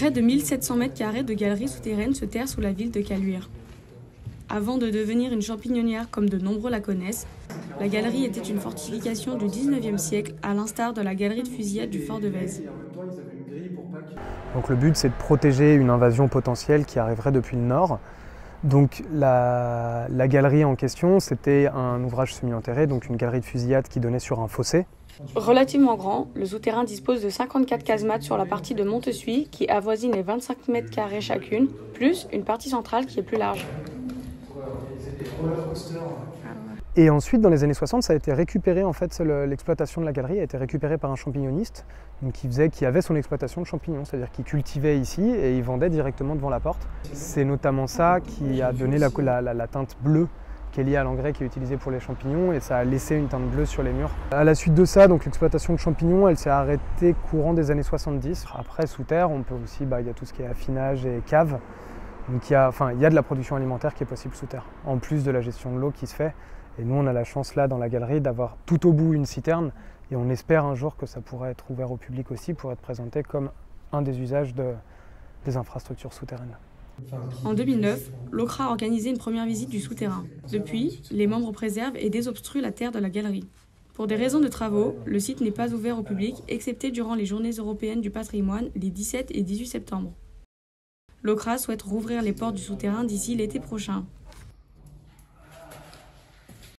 Près de 1700 mètres carrés de galeries souterraines se terrent sous la ville de Caluire. Avant de devenir une champignonnière comme de nombreux la connaissent, la galerie était une fortification du 19e siècle, à l'instar de la galerie de fusillade du fort de Vèze. Donc le but, c'est de protéger une invasion potentielle qui arriverait depuis le nord. Donc la galerie en question, c'était un ouvrage semi-enterré, donc une galerie de fusillade qui donnait sur un fossé. Relativement grand, le souterrain dispose de 54 casemates sur la partie de Montesuie qui avoisine les 25 mètres carrés chacune, plus une partie centrale qui est plus large. Et ensuite, dans les années 60, ça a été récupéré, en fait, l'exploitation de la galerie a été récupérée par un champignoniste donc qui avait son exploitation de champignons, c'est-à-dire qu'il cultivait ici et il vendait directement devant la porte. C'est notamment ça qui a donné la teinte bleue qui est liée à l'engrais qui est utilisé pour les champignons et ça a laissé une teinte bleue sur les murs. À la suite de ça, donc l'exploitation de champignons, elle s'est arrêtée courant des années 70. Après, sous terre, on peut aussi, il y a tout ce qui est affinage et cave. Donc il y a de la production alimentaire qui est possible sous terre, en plus de la gestion de l'eau qui se fait. Et nous, on a la chance là, dans la galerie, d'avoir tout au bout une citerne. Et on espère un jour que ça pourrait être ouvert au public aussi pour être présenté comme un des usages des infrastructures souterraines. En 2009, l'OCRA a organisé une première visite du souterrain. Depuis, les membres préservent et désobstruent la terre de la galerie. Pour des raisons de travaux, le site n'est pas ouvert au public, excepté durant les Journées européennes du patrimoine les 17 et 18 septembre. L'OCRA souhaite rouvrir les portes du souterrain d'ici l'été prochain.